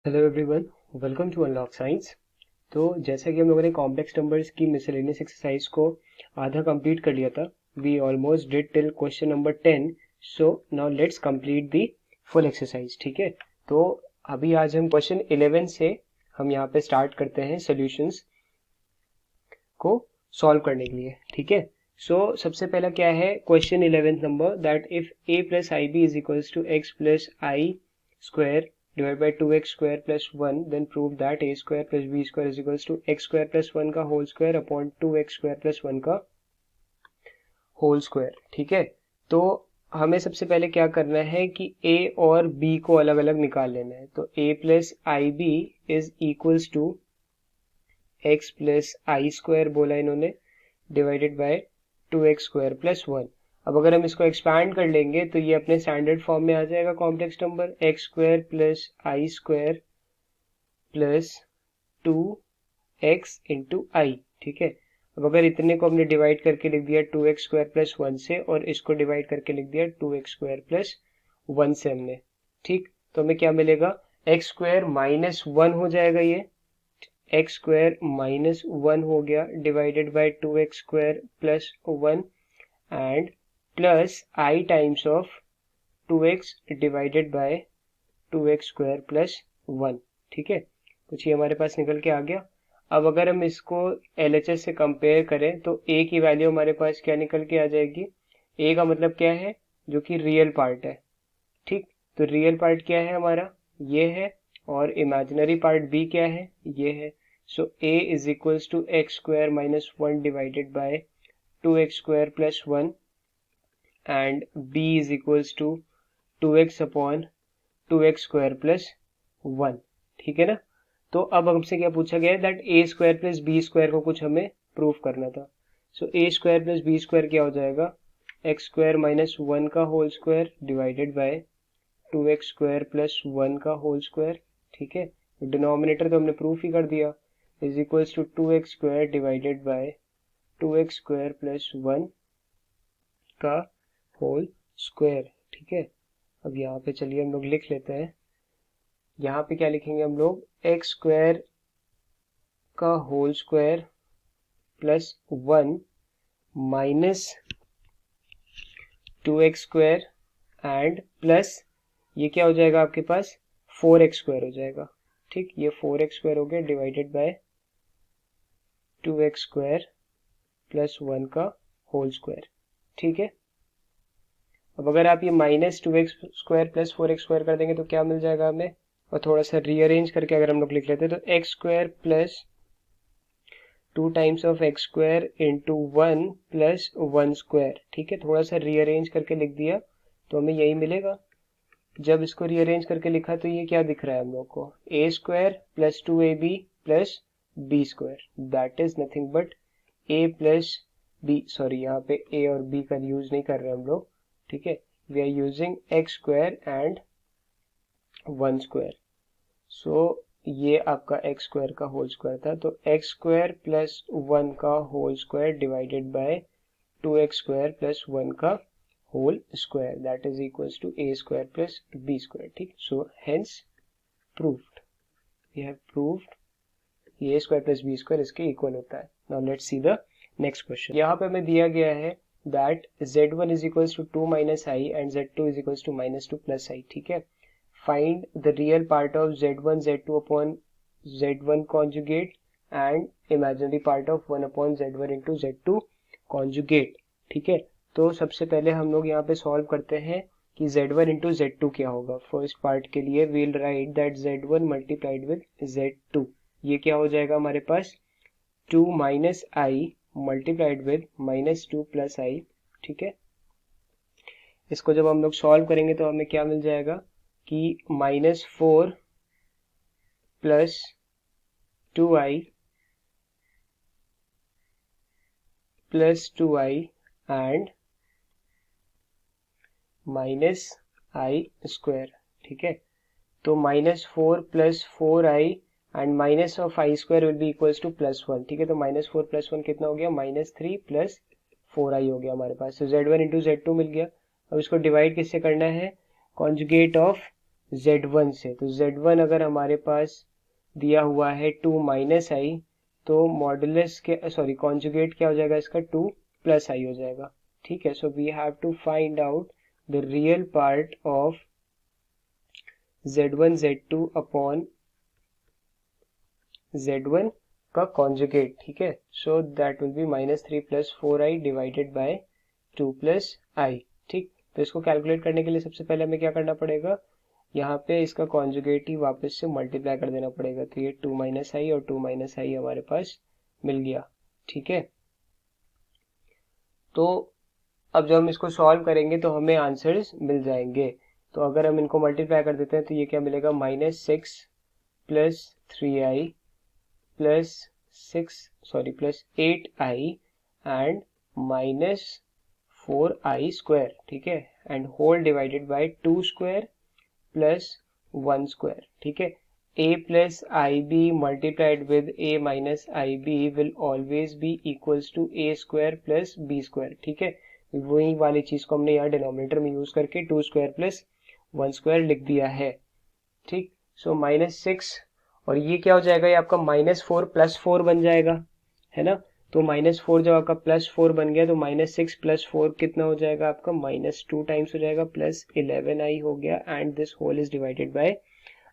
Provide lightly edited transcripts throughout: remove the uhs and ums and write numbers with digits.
Hello everyone, welcome to unlock science. तो जैसा कि हम लोगों ने कॉम्प्लेक्स नंबर्स की मिसलेनियस एक्सरसाइज को आधा कंप्लीट कर लिया था। We almost did till question number 10। So now let's complete the full exercise. ठीक है, तो अभी आज हम क्वेश्चन 11 से हम यहाँ पे स्टार्ट करते हैं सॉल्यूशंस को सॉल्व करने के लिए। ठीक है, सो सबसे पहला क्या है question 11 number, that if a plus i b is equals to x plus I square divided by 2x square plus 1, then prove that a square plus b square is equals to x square plus 1 का whole square upon 2x square plus 1 का whole square। ठीक है, तो हमें सबसे पहले क्या करना है कि a और b को अलग अलग निकाल लेना है। तो a plus i b is equals to x plus I square बोला इन्होंने, divided by 2x square plus 1। अब अगर हम इसको एक्सपैंड कर लेंगे तो ये अपने स्टैंडर्ड फॉर्म में आ जाएगा complex number X square plus I square plus 2x into I. ठीक है, अब अगर इतने को हमने डिवाइड करके लिख दिया 2x स्क्वायर प्लस 1 से, और इसको डिवाइड करके लिख दिया 2x स्क्वायर प्लस 1 से हमने, ठीक, तो हमें क्या मिलेगा, एक्स स्क्वायर माइनस 1 हो जाएगा, ये एक्स स्क्वायर माइनस 1 हो गया divided by 2x square plus 1 and plus i times of 2x divided by 2x square plus 1। ठीक है, कुछ ये हमारे पास निकल के आ गया। अब अगर हम इसको LHS से कंपेयर करें तो a की वैल्यू हमारे पास क्या निकल के आ जाएगी, a का मतलब क्या है, जो कि रियल पार्ट है। ठीक, तो रियल पार्ट क्या है हमारा, ये है, और इमेजिनरी पार्ट b क्या है, ये है। So a is equals to x square minus 1 divided by 2x square plus 1 and b is equals to 2x upon 2x square plus 1। ठीक है ना, तो अब हमसे क्या पूछा गया है, that a square plus B square को कुछ हमें प्रूव करना था। So a square plus B square क्या हो जाएगा, एक्स स्क्वायर माइनस 1 का whole square divided by 2x square plus 1 का होल स्क्वायर। ठीक है, डिनोमिनेटर तो हमने प्रूफ ही कर दिया, is equals to 2x square divided by 2x square plus 1 का होल स्क्वायर। ठीक है, अब यहाँ पे चलिए हम लोग लिख लेते हैं। यहाँ पे क्या लिखेंगे हम लोग, एक्स स्क्वायर का whole square plus 1 minus 2x square and plus ये क्या हो जाएगा आपके पास 4x स्क्वायर हो जाएगा। ठीक, ये 4x स्क्वायर हो गया divided by 2x square plus 1 का होल स्क्वायर। ठीक है, अब अगर आप ये minus 2x square plus 4x square कर देंगे तो क्या मिल जाएगा हमें, और थोड़ा सा रीअरेंज करके अगर हम लोग लिख लेते हैं तो x square plus 2 times of x square into 1 plus 1 square. ठीक है, थोड़ा सा रीअरेंज करके लिख दिया तो हमें यही मिलेगा। जब इसको रीअरेंज करके लिखा तो ये क्या दिख रहा है हम लोग को, A square plus 2ab plus B square, that is nothing but A plus B. Sorry, यहाँ पे ए और बी का यूज नहीं कर रहे हम लोग। ठीक है, we are using X square and 1 square. So ये आपका एक्स स्क्वायर का होल स्क्वायर था, तो एक्स स्क्वायर प्लस 1 का whole square divided by 2x square plus 1 का whole square, that is equals to a square plus b square. ठीक, so hence proved, we have proved a square plus b square इसके equal होता है। Now let's see the next question. यहाँ पे हमें दिया गया है that z1 is equals to 2 minus I and z2 is equals to minus 2 plus I. ठीक है, find the real part of z1 z2 upon z1 conjugate and imaginary part of 1 upon z1 into z2 conjugate। ठीक है, तो सबसे पहले हम लोग यहाँ पे सॉल्व करते हैं कि z1 into z2 क्या होगा। फर्स्ट पार्ट के लिए we'll write that z1 multiplied with z2, ये क्या हो जाएगा हमारे पास 2 minus i multiplied with minus 2 plus i। ठीक है, इसको जब हम लोग सॉल्व करेंगे तो हमें क्या मिल जाएगा कि -4 plus 2i plus 2i and minus i square. ठीक है, तो -4 plus 4i and minus of I square will be equals two plus 1। ठीक है, तो -4 प्लस 1 कितना हो गया, -3 प्लस 4i हो गया हमारे पास। तो z1 इंटू z2 मिल गया। अब इसको डिवाइड किससे करना है, कॉन्जुगेट ऑफ z1 से, तो z1 अगर हमारे पास दिया हुआ है 2 माइनस आई, तो मॉडुलस के सॉरी कॉन्जुगेट क्या हो जाएगा इसका 2 प्लस आई हो जाएगा, ठीक है। So we have to find out the real part of z1 z2 upon z1 का कॉन्जुगेट, ठीक है। So that will be -3 plus 4i divided by 2 plus I, ठीक। तो इसको कैलकुलेट करने के लिए सबसे पहले हमें क्या करना पड़ेगा, यहाँ पे इसका कॉन्जुगेट ही वापस से मल्टीप्लाई कर देना पड़ेगा, तो ये 2 माइनस आई और 2 माइनस आई हमारे पास मिल गया, ठीक है। तो अब जब हम इसको सॉल्व करेंगे तो हमें आंसर्स मिल जाएंगे। तो अगर हम इनको मल्टीप्लाई कर देते हैं तो ये क्या मिलेगा, -6 plus 3i plus 8i and -4i square, ठीक है, and whole divided by 2 square plus 1 square, ठीक है। a plus i b multiplied with a minus i b will always be equals to a square plus b square, ठीक है। वही वाली चीज को हमने यहाँ डिनोमिनेटर में यूज करके 2 स्क्वायर प्लस 1 स्क्वायर लिख दिया है, ठीक। सो -6 और ये क्या हो जाएगा, ये आपका -4 प्लस 4 बन जाएगा, है ना। तो -4 जब आपका +4 बन गया तो -6 प्लस 4 कितना हो जाएगा आपका, -2 टाइम्स हो जाएगा, प्लस 11i हो गया, and this whole is divided by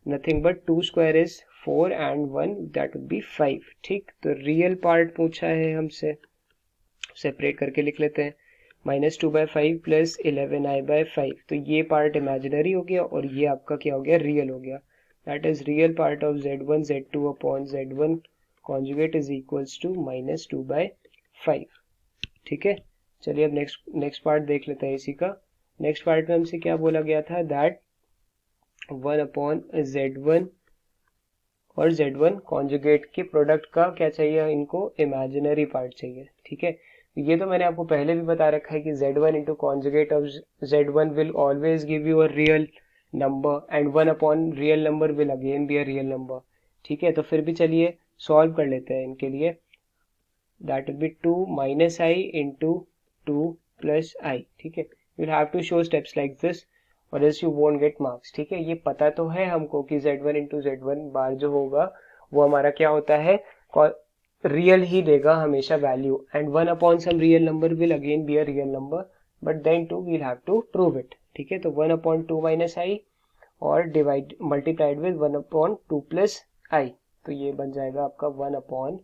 nothing but 2 square is 4 and 1 that would be 5, ठीक। तो रियल पार्ट पूछा है हमसे, सेपरेट करके लिख लेते हैं, -2/5 प्लस 11i/5, तो ये पार्ट इमेजिनरी हो गया और ये आपका क्या हो गया, रियल हो गया। That is real part of z1 z2 upon z1 conjugate is equals to -2/5, ठीक है। चलिए अब नेक्स्ट पार्ट देख लेते हैं इसी का। नेक्स्ट पार्ट में हमसे क्या बोला गया था, दैट 1 अपॉन z1 और z1 कॉन्जुगेट के प्रोडक्ट का क्या चाहिए, इनको इमेजिनरी पार्ट चाहिए, ठीक है। ये तो मैंने आपको पहले भी बता रखा है कि z1 into conjugate of z1 will always give you a real number and 1 upon real number will again be a real number, ठीक है। तो फिर भी चलिए सॉल्व कर लेते हैं इनके लिए। That will be 2 minus I into 2 plus I, ठीक है। You will have to show steps like this or else you won't get marks, ठीक है। ये पता तो है हमको कि z1 इंटू z1 बार जो होगा वो हमारा क्या होता है, रियल ही देगा हमेशा value, and 1 upon some real number will again be a real number, but then to will have to prove it, ठीक है। तो 1 अपॉन 2 माइनस आई और divide multiplied with 1 upon 2 plus I, तो ये बन जाएगा आपका 1 upon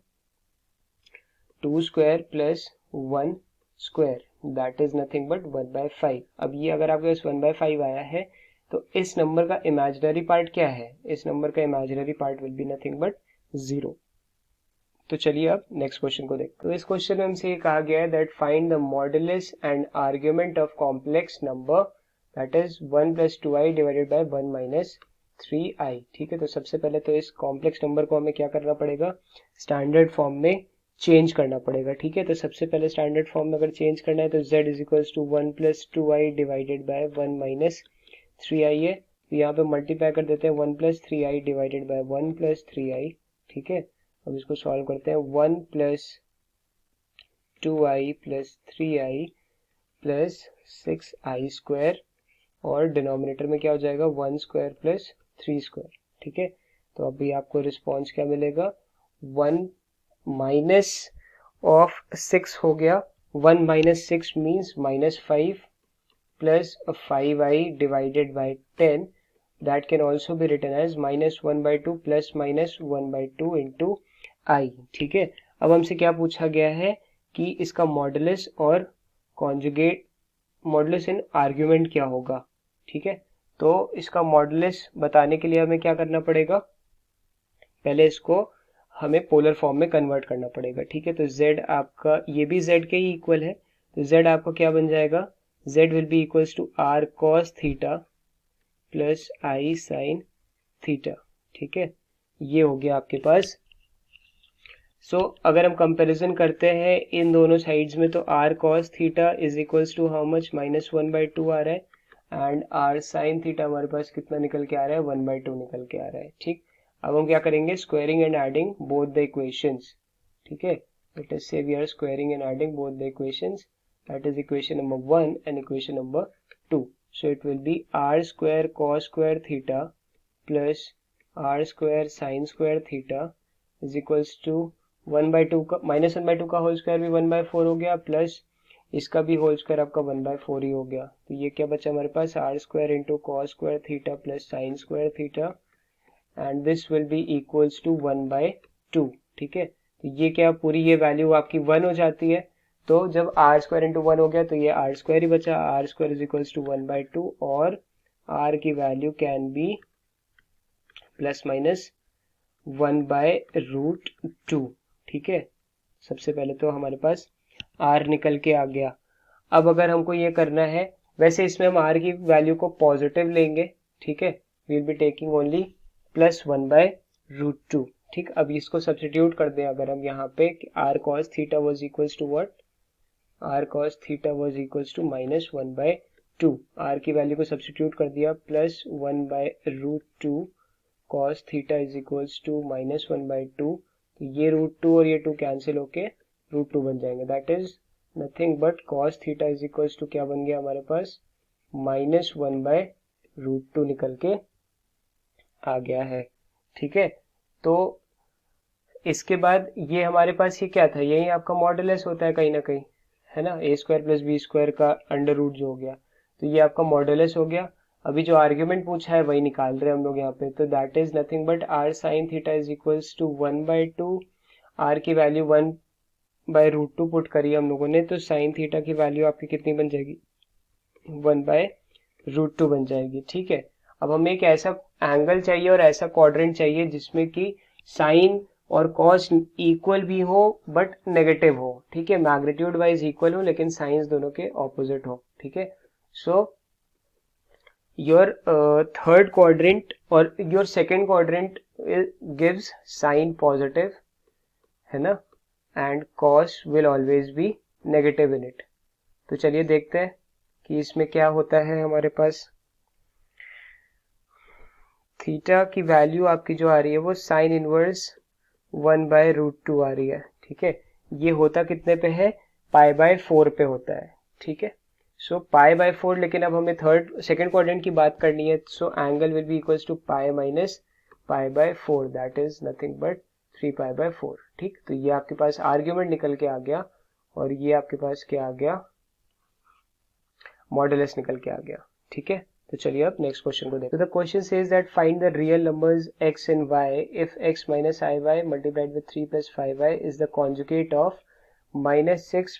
2 square plus 1 square, that is nothing but 1/5। अब ये अगर आपके पास 1/5 आया है तो इस नंबर का इमेजिनरी पार्ट क्या है, इस नंबर का imaginary part will be nothing but 0। तो चलिए अब नेक्स्ट क्वेश्चन को देखते हैं। तो इस क्वेश्चन में हमसे ये कहा गया है that find the modulus and argument of complex number that is 1 plus 2i divided by 1 minus 3i, ठीक है। तो सबसे पहले तो इस कॉम्प्लेक्स नंबर को हमें क्या करना पड़ेगा, स्टैंडर्ड फॉर्म में चेंज करना पड़ेगा, ठीक है। तो सबसे पहले स्टैंडर्ड फॉर्म में अगर चेंज करना है तो z is equals to 1 plus 2i divided by 1 minus 3i है, तो यहाँ पे मल्टीप्लाई कर देते हैं 1 plus 3i divided by 1 plus 3i, ठीक है। अब इसको सॉल्व करते हैं, 1 plus 2i plus 3i plus 6i square और डिनोमिनेटर में क्या हो जाएगा 1 स्क्वायर प्लस 3 स्क्वायर, ठीक है। तो अभी आपको रिस्पॉन्स क्या मिलेगा, 1 माइनस ऑफ 6 हो गया, 1 minus 6 means -5 plus 5i divided by 10, that can also be written as -1/2 plus -1/2 into I, ठीक है। अब हमसे क्या पूछा गया है कि इसका मॉडुलस और कॉन्जुगेट मॉडुलस इन आर्ग्यूमेंट क्या होगा, ठीक है। तो इसका मॉडुलस बताने के लिए हमें क्या करना पड़ेगा, पहले इसको हमें पोलर फॉर्म में कन्वर्ट करना पड़ेगा, ठीक है। तो z आपका ये भी z के ही इक्वल है, तो z आपका क्या बन जाएगा, z will be equals to r cos theta plus i sin theta, ठीक है। ये हो गया आपके पास। सो अगर हम कंपैरिजन करते हैं इन दोनों साइड्स में तो r cos theta is equals to how much, -1/2 आ रहा है, एंड r sin थीटा हमारे पास कितना निकल के आ रहा है, 1/2 निकल के आ रहा है, ठीक। अब हम क्या करेंगे, squaring and adding both the equations, ठीक है। Let us say we are squaring and adding both the equations, that is equation number 1 and equation number 2। so it will be r square cos square theta plus r square sin square theta is equals to 1/2 का minus 1/2 का whole square भी 1/4 हो गया, plus इसका भी whole square आपका 1/4 ही हो गया। तो ये क्या बचा हमारे पास, R square into cos square theta plus sine square theta and this will be equals to 1/2। ठीक है, तो ये क्या पूरी ये वैल्यू आपकी 1 हो जाती है। तो जब आर स्क्वायर इंटू 1 हो गया तो ये आर स्क्वायर ही बचा, r square is equals to 1/2 और आर की value can be plus minus 1/√2। ठीक है, सबसे पहले तो हमारे पास आर निकल के आ गया। अब अगर हमको ये करना है, वैसे इसमें हम आर की वैल्यू को पॉजिटिव लेंगे। ठीक है, we will be taking only plus 1/√2। ठीक, अब इसको सब्सटीट्यूट कर दें अगर हम यहाँ पे, r cos theta was equals to what, r cos theta was equals to minus 1/2। R की वैल्यू को सब्सटीट्यूट कर दिया, plus 1/√2 cos theta is equals to minus 1/2। तो ये √2 और ये 2 कैंसिल होके √2 बन जाएंगे, that is nothing but cos theta is equals to क्या बन गया हमारे पास, माइनस 1/√2 निकल के आ गया है। ठीक है, तो इसके बाद ये हमारे पास ये क्या था, यही आपका मॉडुलस होता है कहीं ना कहीं, है ना, ए स्क्वायर प्लस बी स्क्वायर का अंडर रूट जो हो गया, तो ये आपका मॉडुलस हो गया। अभी जो आर्ग्यूमेंट पूछा है वही निकाल रहे हैं हम लोग यहाँ पे, तो that is nothing but r sine theta is equals to 1/2। R की वैल्यू 1/√2 पुट करी हम लोगों ने, तो साइन थीटा की वैल्यू आपकी कितनी बन जाएगी, 1/√2 बन जाएगी। ठीक है, अब हमें एक ऐसा एंगल चाहिए और ऐसा क्वाड्रेंट चाहिए जिसमें कि साइन और कॉस इक्वल भी हो बट नेगेटिव हो। ठीक है, मैग्नीट्यूड वाइज इक्वल हो लेकिन साइंस दोनों के ऑपोजिट हो। ठीक है, सो योर थर्ड क्वाड्रेंट और your second quadrant gives sine positive, है ना, and cos will always be negative in it. तो चलिए देखते हैं कि इसमें क्या होता है। हमारे पास थीटा की वैल्यू आपकी जो आ रही है वो साइन इनवर्स 1/√2 आ रही है। ठीक है, ये होता कितने पे है, π/4 पे होता है। ठीक है, सो π/4, लेकिन अब हमें सेकंड क्वाड्रेंट की बात करनी है, so angle will be equals to π minus π/4, that is nothing but 3π/4। ठीक, तो ये आपके पास आर्ग्यूमेंट निकल के आ गया और ये आपके पास क्या आ गया, मॉडुलस निकल के आ गया। ठीक है, तो चलिए अब नेक्स्ट क्वेश्चन को देखते हैं। The question says that find the real numbers x and y if x minus iy multiplied with 3 plus 5y is the conjugate of -6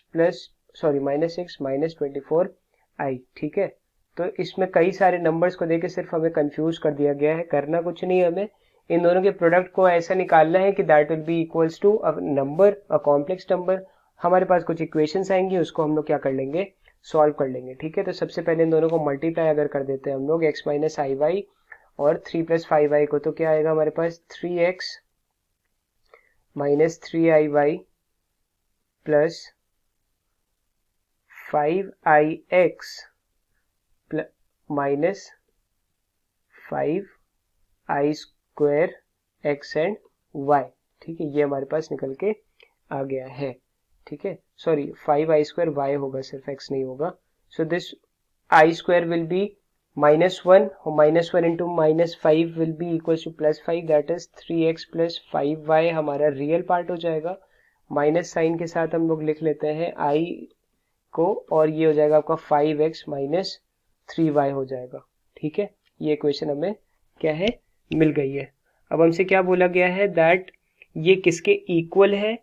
minus 24i। ठीक है, तो इसमें कई सारे नंबर्स को देके सिर्फ हमें कंफ्यूज कर दिया गया है। करना कुछ नहीं है, हमें इन दोनों के प्रोडक्ट को ऐसा निकालना है कि that will be equals to a number, a complex number. हमारे पास कुछ इक्वेशंस आएंगी, उसको हम लोग क्या कर लेंगे, सॉल्व कर लेंगे। ठीक है, तो सबसे पहले इन दोनों को मल्टीप्लाई अगर कर देते हैं हम लोग, x माइनस आई वाई और 3 प्लस 5y को, तो क्या आएगा हमारे पास, 3x minus 3i plus 5ix minus 5i square x and y। ठीक है, ये हमारे पास निकल के आ गया है। ठीक है, सॉरी 5i स्क्वायर y होगा, सिर्फ x नहीं होगा। So this i square will be -1 और -1 into -5 will be equal to +5, that is 3x plus 5y हमारा रियल पार्ट हो जाएगा। माइनस साइन के साथ हम लोग लिख लेते हैं i को, और ये हो जाएगा आपका 5x माइनस 3y हो जाएगा। ठीक है, ये इक्वेशन हमें क्या है, मिल गई है। अब हमसे क्या बोला गया है, दैट ये किसके इक्वल है,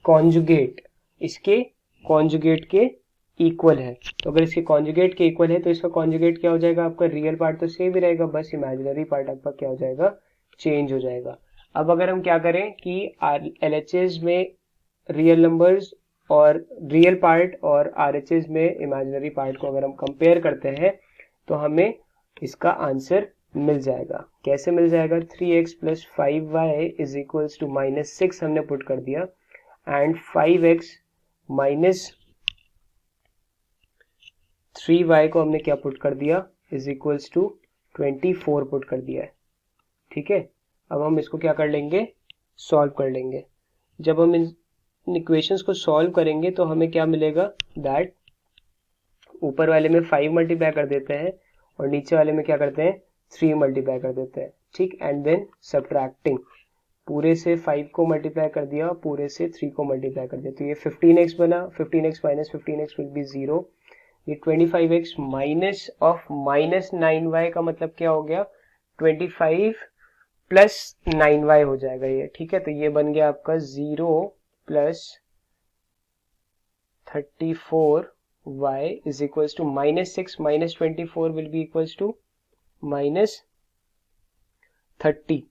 कॉन्जुगेट, इसके कॉन्जुगेट के इक्वल है। तो अगर इसके कॉन्जुगेट के इक्वल है तो इसका कॉन्जुगेट क्या हो जाएगा, आपका रियल पार्ट तो सेम ही रहेगा, बस इमेजिनरी पार्ट आपका क्या हो जाएगा, चेंज हो जाएगा। अब अगर हम क्या करें कि LHS में रियल नंबर्स और रियल पार्ट और RHS में इमेजिनरी पार्ट को अगर हम कंपेयर करते हैं तो हमें इसका आंसर मिल जाएगा। कैसे मिल जाएगा, 3x plus 5y is equals to -6 हमने पुट कर दिया, एंड 5x माइनस 3y को हमने क्या पुट कर दिया, इज इक्वल्स टू 24 पुट कर दिया है। ठीक है, अब हम इसको क्या कर लेंगे, सॉल्व कर लेंगे। जब हम इन इक्वेशंस को सॉल्व करेंगे तो हमें क्या मिलेगा, दैट ऊपर वाले में 5 मल्टीप्लाई कर देते हैं और नीचे वाले में क्या करते हैं 3 मल्टीप्लाई कर देते हैं, ठीक। एंड देन सब्ट्रैक्टिंग, पूरे से 5 को मल्टीप्लाई कर दिया, पूरे से 3 को मल्टीप्लाई कर दिया, तो ये 15x बना, 15x minus 15x will be 0, ये 25x minus of minus 9y का मतलब क्या हो गया 25 प्लस 9y हो जाएगा ये, ठीक है। तो ये बन गया आपका 0 plus 34y is equals to minus 6 minus 24 will be equals to minus 30,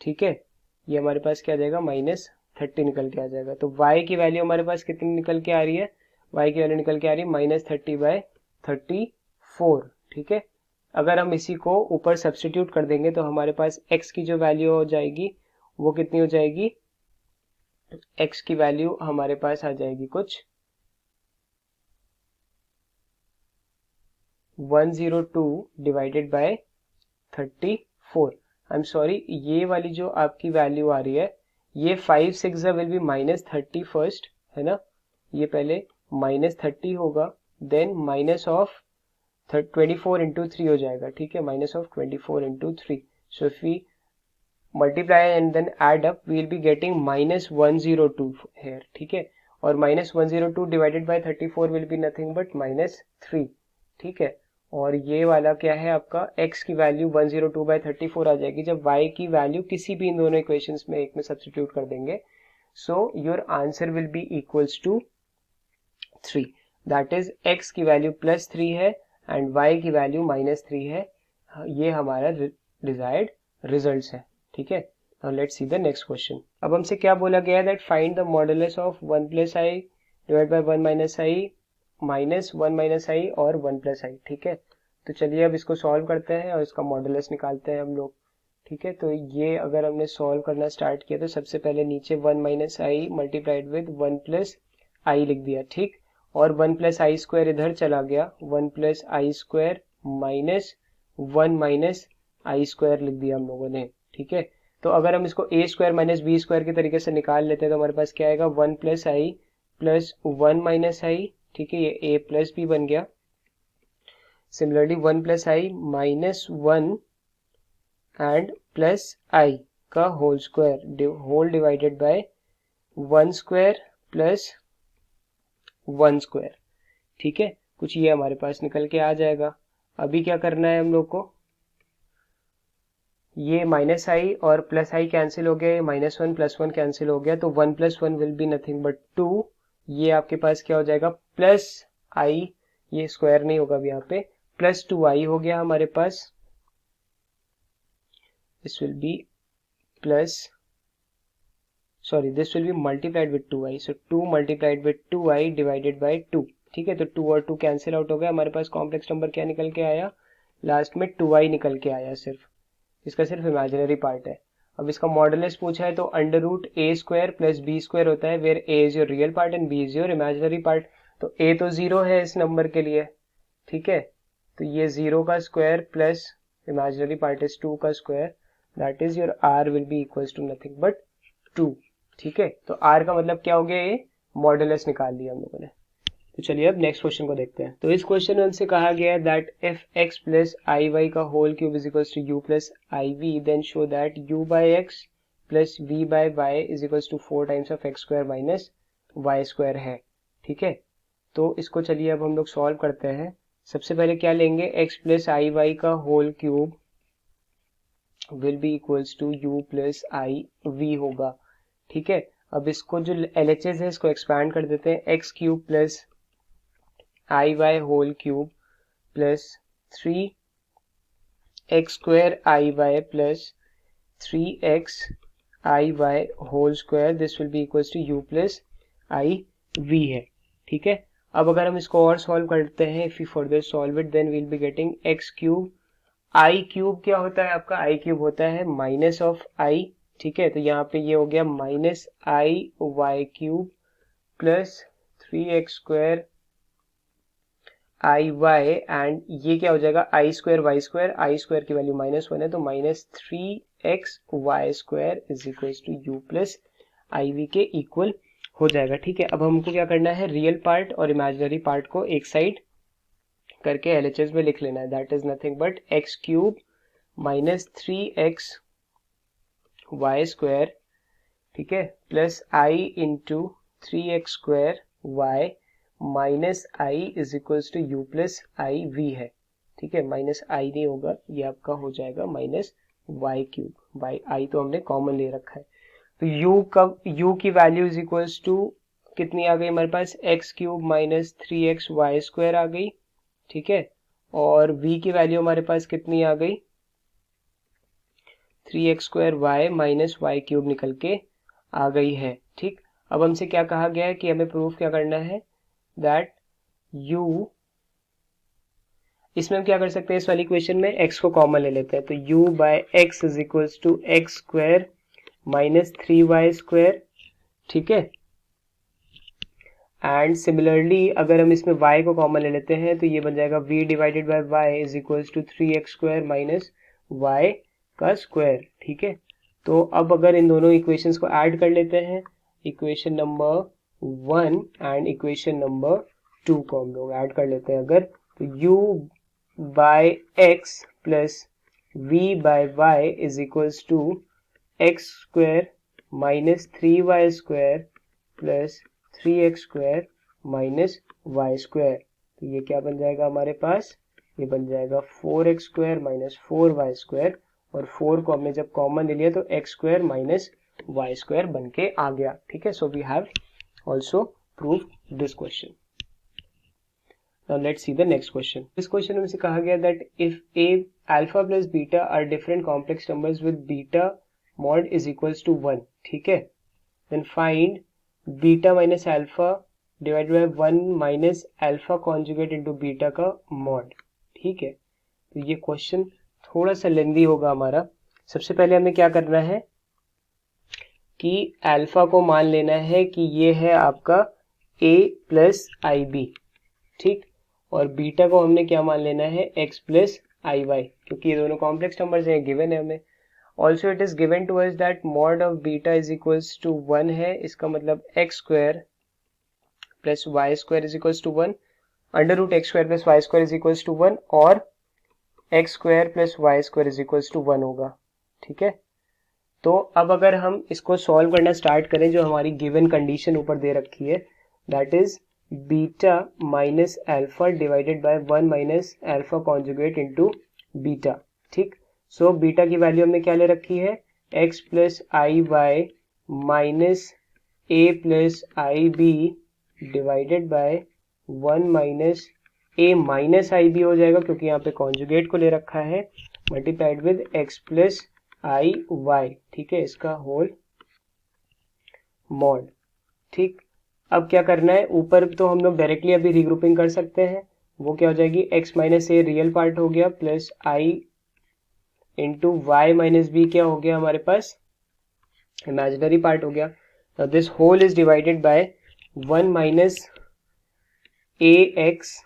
ठीक है। ये हमारे पास क्या आ जाएगा माइनस 30 निकल के आ जाएगा। तो y की वैल्यू हमारे पास कितनी निकल के आ रही है, y की वैल्यू निकल के आ रही है माइनस 30/34, ठीक है। अगर हम इसी को ऊपर सब्स्टिट्यूट कर देंगे तो हमारे पास x की जो वैल्यू हो जाएगी वो कितनी हो जाएगी, x की वैल्यू हमारे पास आ जाएगी कुछ 102 divided by 34। I am sorry, ये वाली जो आपकी वैल्यू आ रही है ये 5 6 विल बी माइनस 30 फर्स्ट, है ना। ये पहले माइनस 30 होगा, देन माइनस ऑफ 24 इंटू 3 हो जाएगा, ठीक है, minus of 24 into 3। So if we multiply and then add up we will be getting minus 102 here, ठीक है। और minus 102 divided by 34 will be nothing but minus 3, ठीक है। और ये वाला क्या है आपका x की वैल्यू 102/34 आ जाएगी जब y की वैल्यू किसी भी इन दोनों इक्वेशंस में एक में सब्स्टिट्यूट कर देंगे। So your answer will be equals to 3, that is x की वैल्यू प्लस 3 है एंड y की वैल्यू माइनस 3 है। ये हमारा डिजायर्ड रिजल्ट है, ठीक है। Now let's see the next question. अब हमसे क्या बोला गया है that find the modulus of 1 plus i divide by 1 minus i minus 1 minus आई और 1 प्लस आई, ठीक है। तो चलिए अब इसको सॉल्व करते हैं और इसका मॉडुलस निकालते हैं हम लोग, ठीक है। तो ये अगर हमने सॉल्व करना स्टार्ट किया तो सबसे पहले नीचे 1 minus i multiplied with 1 plus i लिख दिया, ठीक। और 1 प्लस आई स्क्वायर इधर चला गया, 1 plus I square minus 1 minus i square लिख दिया हम लोगों ने, ठीक है। तो अगर हम इसको ए स्क्वायर माइनस बी स्क्वायर के तरीके से निकाल लेते हैं तो हमारे पास क्या आएगा 1 plus i plus 1 minus i, ठीक है, ये a प्लस बी बन गया। Similarly 1 plus i minus 1 and plus i का whole square whole divided by 1 square plus 1 square, ठीक है। कुछ ये हमारे पास निकल के आ जाएगा। अभी क्या करना है हम लोग को, ये माइनस आई और प्लस आई कैंसिल हो गया, माइनस 1 प्लस 1 कैंसिल हो गया, तो 1 plus 1 will be nothing but 2। ये आपके पास क्या हो जाएगा प्लस आई, ये स्क्वायर नहीं होगा अभी यहाँ पे, प्लस 2i हो गया हमारे पास। This will be plus sorry this will be multiplied with 2i, so 2 multiplied with 2i divided by 2, ठीक है। तो 2 और 2 कैंसिल आउट हो गया, हमारे पास कॉम्प्लेक्स नंबर क्या निकल के आया लास्ट में 2i निकल के आया, सिर्फ इसका सिर्फ इमेजिनरी पार्ट है। अब इसका मॉडुलस पूछा है तो under root a square plus B square होता है, where a is your real part and b is your imaginary part. तो ए तो 0 है इस नंबर के लिए, ठीक है। तो ये 0 का square plus imaginary part is 2 का square, that is your r will be equals to nothing but 2, ठीक है। तो आर का मतलब क्या हो गया, ये मॉडुलस निकाल लिया हम लोगों ने। तो चलिए अब नेक्स्ट क्वेश्चन को देखते हैं। तो इस क्वेश्चन में हमसे कहा गया है that if x plus i y का whole cube is equals to u plus i v then show that u by x plus v by y is equals to 4 times of x square minus y square है, ठीक है। तो इसको चलिए अब हम लोग सॉल्व करते हैं। सबसे पहले क्या लेंगे, x प्लस आई वाई का whole cube will be equals to u plus i v होगा, ठीक है। अब इसको जो LHS है इसको एक्सपैंड कर देते हैं, x cube plus i y whole cube plus 3x square i y plus 3x i y whole square, this will be equals to u plus i v है, ठीक है। अब अगर हम इसको और सॉल्व करते हैं, if you further solve it then we'll be getting x cube, i cube क्या होता है आपका, आई क्यूब होता है माइनस ऑफ आई, ठीक है। तो यहाँ पे ये हो गया minus i y cube plus 3x square i y and ये क्या हो जाएगा i square y square, i square की वैल्यू माइनस 1 है तो minus 3x y square is equal to u plus i v के इक्वल हो जाएगा, ठीक है। अब हमको क्या करना है, रियल पार्ट और इमेजिनरी पार्ट को एक साइड करके LHS में लिख लेना है. That is nothing but x cube minus 3x y square, ठीक है, plus i into 3x square y minus i is equals to u plus i v है. ठीक है, माइनस आई नहीं होगा, ये आपका हो जाएगा minus y cube. By i तो हमने कॉमन ले रखा है. तो u की वैल्यू इज इक्वल्स टू कितनी आ गई हमारे पास, x cube minus 3x y square आ गई. ठीक है, और v की वैल्यू हमारे पास कितनी आ गई, 3x square y minus y cube निकल के आ गई है. ठीक, अब हमसे क्या कहा गया है कि हमें प्रूफ क्या करना है, दैट u, इसमें हम क्या कर सकते हैं, इस वाली इक्वेशन में x को कॉमन ले लेते हैं. तो u by x is equals to x square minus 3y square. ठीक है, एंड सिमिलरली अगर हम इसमें y को कॉमन ले लेते हैं तो ये बन जाएगा v divided by y is equals to 3x square minus y का स्क्वायर. ठीक है, तो अब अगर इन दोनों इक्वेशंस को ऐड कर लेते हैं, equation number 1 and equation number 2 को हम लोग ऐड कर लेते हैं अगर, तो u by x plus v by y is equals to x square minus 3y square plus 3x square minus y square. तो ये क्या बन जाएगा हमारे पास, ये बन जाएगा 4x square minus 4y square, और 4 को हमने जब कॉमन ले लिया तो x square minus y square बन के आ गया. ठीक है, so we have also prove this question. Now let's see the next question. This question में से कहा गया that if a alpha plus beta are different complex numbers with beta mod is equals to 1, ठीक है, then find beta minus alpha divided by 1 minus alpha conjugate into beta का mod. ठीक है, तो ये क्वेश्चन थोड़ा सा लेंदी होगा हमारा. सबसे पहले हमें क्या करना है कि अल्फा को मान लेना है कि ये है आपका a प्लस आई बी. ठीक, और बीटा को हमने क्या मान लेना है, x प्लस आई वाई, क्योंकि ये दोनों कॉम्प्लेक्स नंबर्स हैं, गिवन है हमें. Also it is given to us that mod of beta is equals to 1 है. इसका मतलब x square plus y square is equals to 1, under root x square plus y square is equals to 1, और x square plus y square is equals to 1 होगा. ठीक है, तो अब अगर हम इसको सॉल्व करना स्टार्ट करें, जो हमारी गिवन कंडीशन ऊपर दे रखी है, that is beta minus alpha divided by 1 minus alpha conjugate into beta. ठीक, सो बीटा की वैल्यू हमने क्या ले रखी है, x plus i y minus a plus i b divided by 1 minus a minus i b हो जाएगा, क्योंकि यहाँ पे कॉन्जुगेट को ले रखा है, multiplied with x plus i y. ठीक है, इसका होल मॉड. ठीक, अब क्या करना है, ऊपर तो हम लोग डायरेक्टली अभी रीग्रुपिंग कर सकते हैं. वो क्या हो जाएगी, x minus a real part हो गया plus i into y minus b क्या हो गया हमारे पास, इमेजिनरी पार्ट हो गया. This whole is divided by 1 minus a x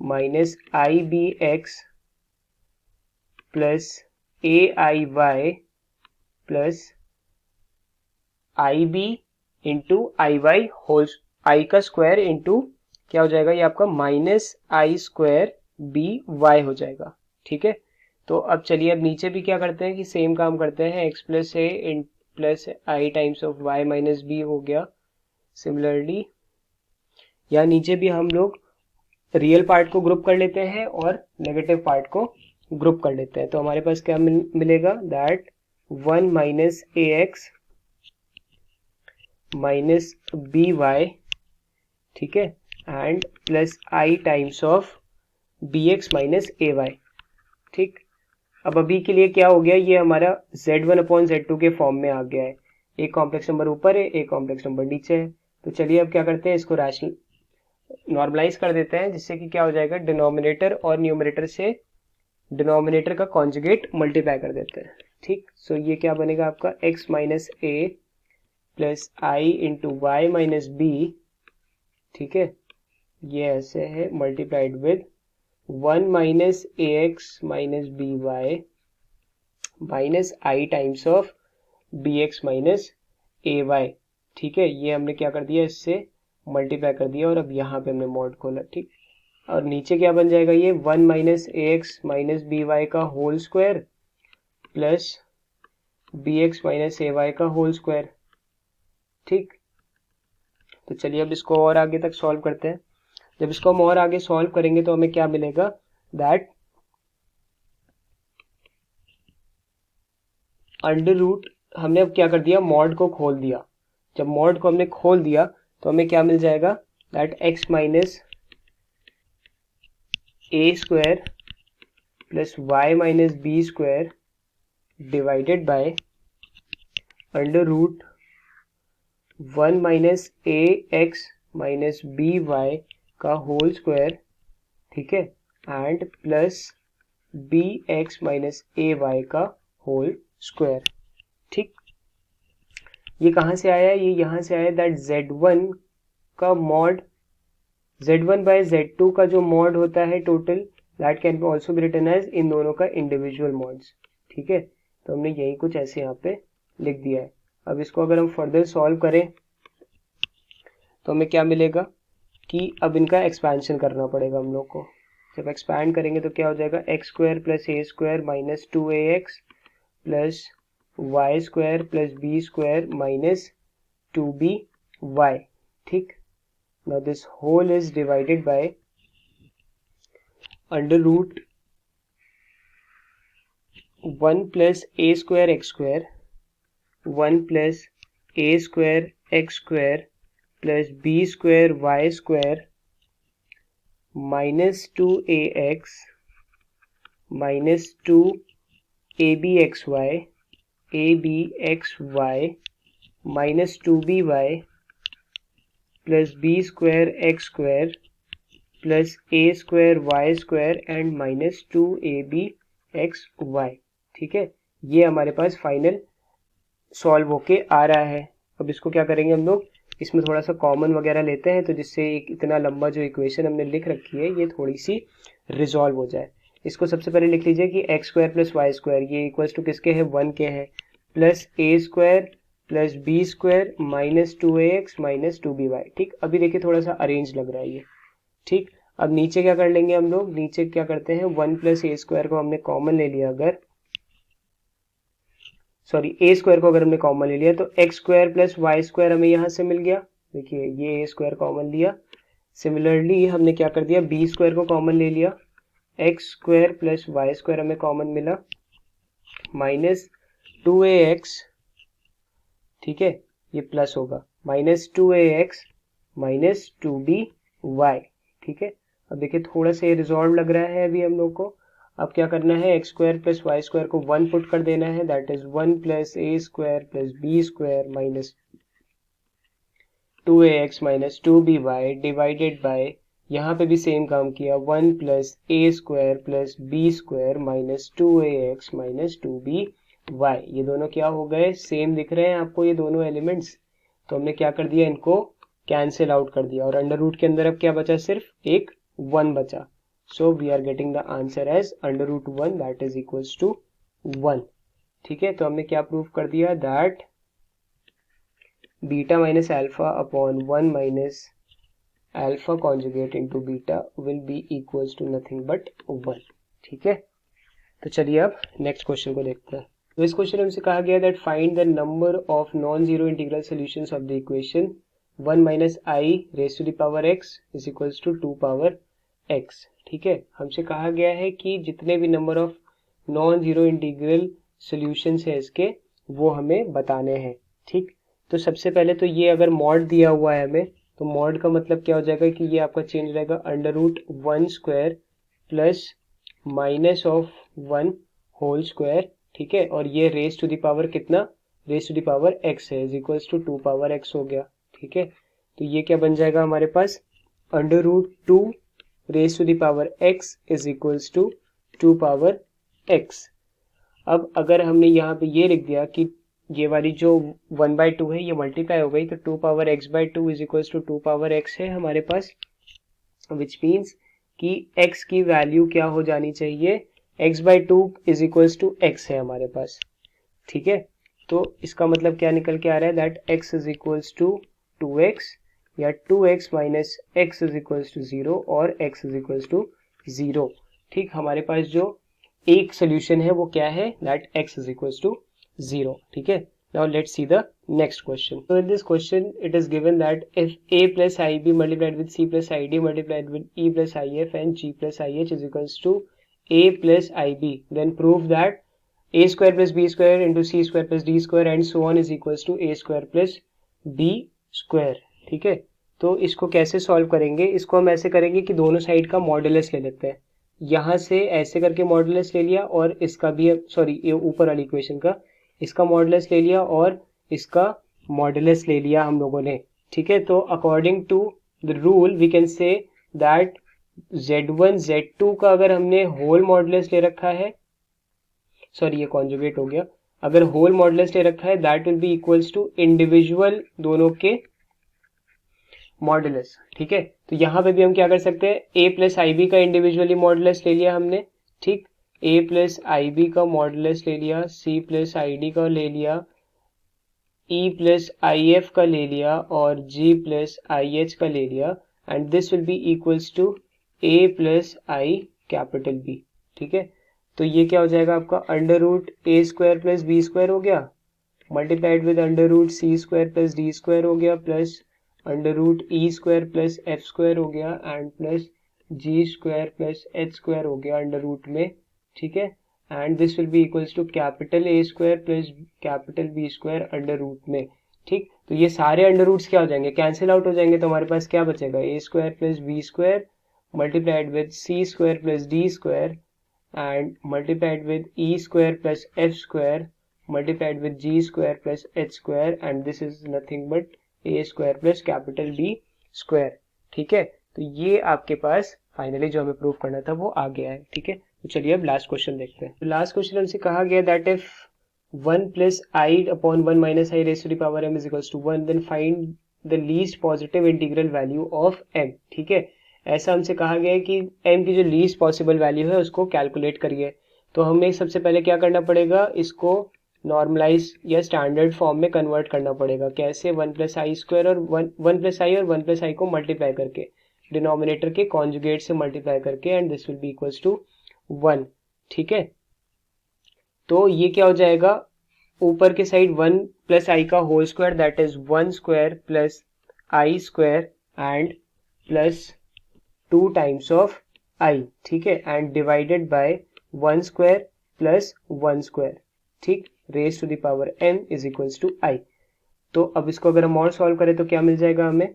minus i b x plus a i y plus i b into i y whole, i का square into क्या हो जाएगा, ये आपका minus i square b y हो जाएगा. ठीक है, तो अब चलिए अब नीचे भी क्या करते हैं कि सेम काम करते हैं, x plus a in plus i times of y minus b हो गया. सिमिलरली या नीचे भी हम लोग रियल पार्ट को ग्रुप कर लेते हैं और नेगेटिव पार्ट को ग्रुप कर लेते हैं. तो हमारे पास क्या मिलेगा, that 1 minus a x minus b y, ठीक है, and plus i times of b x minus a y. ठीक, अब अभी के लिए क्या हो गया, ये हमारा z1 अपॉन z2 के फॉर्म में आ गया है. एक कॉम्प्लेक्स नंबर ऊपर है, एक कॉम्प्लेक्स नंबर नीचे है. तो चलिए अब क्या करते हैं, इसको रैशनल नॉर्मलाइज कर देते हैं, जिससे कि क्या हो जाएगा, डिनोमिनेटर और न्यूमरेटर से डिनोमिनेटर का कॉन्जुगेट मल्टीप्लाई कर देते हैं. ठीक, सो ये क्या बनेगा आपका, x minus a plus i into y minus b. ठीक है, ये ऐसे है, multiplied with 1 minus a x minus b y minus i times of b x minus a y. ठीक है, ये हमने क्या कर दिया, इससे मल्टीप्लाई कर दिया और अब यहाँ पे हमने मॉड खोला. ठीक, और नीचे क्या बन जाएगा ये 1 minus a x minus b y का whole square plus b x minus a y का होल स्क्वायर। ठीक, तो चलिए अब इसको और आगे तक सॉल्व करते हैं। जब इसको हम और आगे सॉल्व करेंगे तो हमें क्या मिलेगा, दैट अंडर रूट, हमने अब क्या कर दिया, मॉड को खोल दिया। जब मॉड को हमने खोल दिया तो हमें क्या मिल जाएगा, that x minus a square plus y minus b square divided by under root 1 minus a x minus b y का होल स्क्वायर, ठीक है, and plus b x minus a y का होल स्क्वायर। ठीक, ये कहाँ से आया, ये यहाँ से आया दैट z1 का मॉड, z1 बाय z2 का जो मॉड होता है total, that can be also be written as in दोनों का इंडिविजुअल मॉड्स। ठीक है, तो हमने यही कुछ ऐसे यहाँ पे लिख दिया है। अब इसको अगर हम फर्दर सॉल्व करें तो हमें क्या मिलेगा कि अब इनका एक्सपेंशन करना पड़ेगा हम लोग को। जब एक्सपैंड करेंगे तो क्या हो जाएगा, x square plus a square minus 2ax plus y square plus B square minus 2by। ठीक, now this whole is divided by under root 1 plus a square x square 1 plus a square x square plus b square y square minus 2ax minus 2abxy abxy minus 2by plus b square x square plus a square y square and minus 2abxy। ठीक है, ये हमारे पास final solve होके आ रहा है। अब इसको क्या करेंगे हम लोग, इसमें थोड़ा सा कॉमन वगैरह लेते हैं, तो जिससे इतना लंबा जो इक्वेशन हमने लिख रखी है ये थोड़ी सी रिजॉल्व हो जाए। इसको सबसे पहले लिख लीजिए कि x square plus y square ये इक्वल्स टू किसके है, 1 के है, plus a square plus B square minus 2ax minus 2by। ठीक, अभी देखिए थोड़ा सा अरेंज लग रहा है ये। ठीक, अब नीचे क्या कर लेंगे हम लोग, नीचे क्या करते हैं, 1 प्लस ए स्क्वायर को हमने कॉमन ले लिया, अगर सॉरी ए स्क्वायर को अगर हमने कॉमन ले लिया तो x square plus y square हमें यहाँ से मिल गया। देखिए ये ए स्क्वायर कॉमन लिया। सिमिलरली हमने क्या कर दिया, बी स्क्वायर को कॉमन ले लिया, x square plus y square हमें कॉमन मिला माइनस 2ax, ठीक है, ये प्लस होगा माइनस 2ax माइनस 2by। ठीक है, अब देखिए थोड़ा सा ये रिजॉल्व लग रहा है अभी हम लोग को। अब क्या करना है, x square plus y square को 1 पुट कर देना है, that is 1 plus a square plus B square minus 2ax minus 2by divided by, यहाँ पे भी सेम काम किया, 1 plus a square plus B square minus 2ax minus 2by। ये दोनों क्या हो गए, सेम दिख रहे हैं आपको ये दोनों एलिमेंट्स, तो हमने क्या कर दिया, इनको कैंसिल आउट कर दिया और अंडर रूट के अंदर अब क्या बचा, सिर्फ एक 1 बचा। So we are getting the answer as under root 1 that is equals to 1। ठीक है, तो हमने क्या प्रूव कर दिया, that beta minus alpha upon 1 minus alpha conjugate into beta will be equals to nothing but 1। ठीक है, तो चलिए अब नेक्स्ट क्वेश्चन को देखते हैं। तो इस क्वेश्चन में हमसे कहा गया that find the number of non zero integral solutions of the equation 1 minus i raise to the power x is equals to 2 power x. ठीक है, हमसे कहा गया है कि जितने भी number of non zero integral solutions है इसके वो हमें बताने हैं। ठीक, तो सबसे पहले तो ये अगर मॉड दिया हुआ है हमें, तो मॉड का मतलब क्या हो जाएगा कि ये आपका चेंज रहेगा under root 1 square plus minus of 1 whole square. ठीक है, और ये रेज टू द पावर कितना, raise to the power x है, is equals to 2 power x हो गया। ठीक है, तो ये क्या बन जाएगा हमारे पास, under root 2 raise to the power x is equals to 2 power x। अब अगर हमने यहाँ पे ये लिख दिया कि ये वाली जो 1/2 है ये मल्टीप्लाई हो गई, तो 2 power x/2 is equals to 2 power x है हमारे पास, विच मीन्स कि x की वैल्यू क्या हो जानी चाहिए, x/2 is equals to x है हमारे पास। ठीक है, तो इसका मतलब क्या निकल के आ रहा है, that x is equals to 2x या 2x minus x is equals to 0 और x इज इक्वल्स टू 0। ठीक, हमारे पास जो एक सोल्यूशन है वो क्या है, that x is equals to 0। ठीक है, now let's see the next question. So in this question it is given that if a plus ib multiplied with c plus id multiplied with e plus if and g plus ih is equals to a plus ib, then prove that a square plus b square into c square plus d square and so on is equals to a square plus b square। ठीक है, तो इसको कैसे solve करेंगे, इसको हम ऐसे करेंगे कि दोनों साइड का मॉडुलस ले लेते हैं। यहाँ से ऐसे करके मॉडुलस ले लिया और इसका भी, सॉरी ये ऊपर वाली इक्वेशन का, इसका मॉडुलस ले लिया और इसका मॉडुलस ले लिया हम लोगों ने। ठीक है, तो according to the rule we can say that z1 z2 का अगर हमने होल मॉडुलस ले रखा है, सॉरी ये कॉन्जुगेट हो गया, अगर होल मॉडुलस ले रखा है that will be equals to individual दोनों के मॉडुलस। ठीक है, तो यहाँ पे भी हम क्या कर सकते हैं, a प्लस आई बी का इंडिविजुअली मॉडुलस ले लिया हमने। ठीक, a प्लस आई बी का मॉडुलस ले लिया, c प्लस आई डी का ले लिया, e प्लस आई एफ का ले लिया और g प्लस आई एच का ले लिया, and this will be equals to a plus i capital B। ठीक है, तो ये क्या हो जाएगा आपका, under root a square plus B square हो गया, multiplied with under root c square plus d square हो गया, plus under root e square plus f square हो गया, and plus g square plus h square हो गया under root में। ठीक है, and this will be equals to capital A square plus capital B square under root में। ठीक, तो ये सारे अंडर रूट्स क्या हो जाएंगे, कैंसिल आउट हो जाएंगे, तो हमारे पास क्या बचेगा, a square plus B square multiplied with c square plus d square and multiplied with e square plus f square multiplied with g square plus h square and this is nothing but a square plus capital B square। ठीक है, तो ये आपके पास finally जो हमें prove करना था वो आ गया है। ठीक है, तो चलिए अब लास्ट क्वेश्चन देखते हैं। तो लास्ट क्वेश्चन हमसे कहा गया that if 1 plus I upon 1 minus I raised to the power m is equals to 1 then find the least positive integral value of m। ठीक है, ऐसा हमसे कहा गया है कि m की जो लीस्ट पॉसिबल वैल्यू है उसको कैलकुलेट करिए। तो हमें सबसे पहले क्या करना पड़ेगा, इसको नॉर्मलाइज या स्टैंडर्ड फॉर्म में कन्वर्ट करना पड़ेगा। कैसे, 1 प्लस आई स्क्वायर और 1 प्लस आई और 1 प्लस आई को मल्टीप्लाई करके, डिनोमिनेटर के कॉन्जुगेट से मल्टीप्लाई करके, and this will be equals to 1। ठीक है, तो ये क्या हो जाएगा, ऊपर के साइड 1 प्लस आई का whole square that is 1 square plus I square and plus 2 times of i. ठीक है, and divided by 1 square plus 1 square. ठीक, raise to the power m is equals to i। तो अब इसको अगर हम और सॉल्व करें तो क्या मिल जाएगा हमें,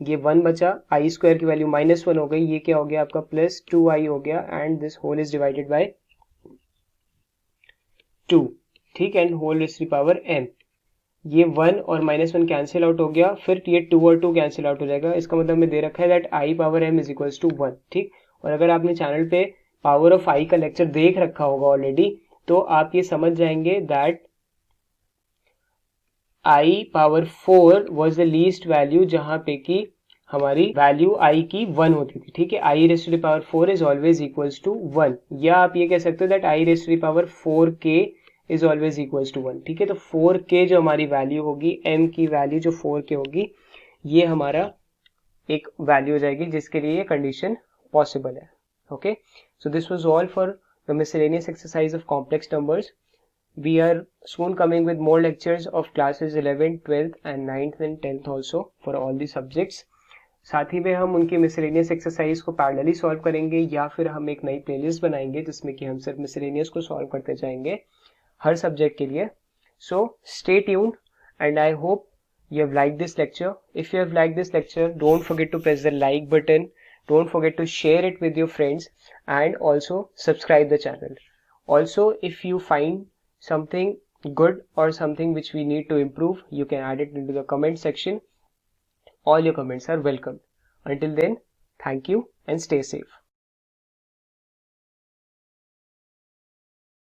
ये 1 बचा, आई स्क्वायर की वैल्यू -1 हो गई, ये क्या हो गया आपका प्लस 2i हो गया, and this whole is divided by 2। ठीक, and whole raise to the power m। ये 1 और -1 कैंसिल आउट हो गया, फिर ये 2 और 2 कैंसिल आउट हो जाएगा। इसका मतलब हमें दे रखा है that i power m is equals to 1। ठीक, और अगर आपने चैनल पे पावर ऑफ i का लेक्चर देख रखा होगा ऑलरेडी तो आप ये समझ जाएंगे that i power 4 was the least value जहां पे कि हमारी वैल्यू i की 1 होती थी। ठीक है, i raise to the power 4 is always equals to 1, या आप ये कह सकते हो that i raise to the power 4k is always equals to 1। ठीक है, तो 4k जो हमारी वैल्यू होगी, m की वैल्यू जो 4k होगी, ये हमारा एक वैल्यू हो जाएगी जिसके लिए ये कंडीशन पॉसिबल है। Okay, so this was all for the miscellaneous exercise of complex numbers. We are soon coming with more lectures of classes 11th, 12th and 9th and 10th also for all the subjects. साथ ही में हम उनकी miscellaneous exercise को parallelly solve करेंगे या फिर हम एक नई playlist बनाएंगे जिसमें कि हम सिर्फ miscellaneous को solve करते जाएंगे हर subject के लिए। So stay tuned and I hope you have liked this lecture. If you have liked this lecture, don't forget to press the like button. Don't forget to share it with your friends and also subscribe the channel. Also, if you find something good or something which we need to improve, you can add it into the comment section. All your comments are welcome. Until then, thank you and stay safe.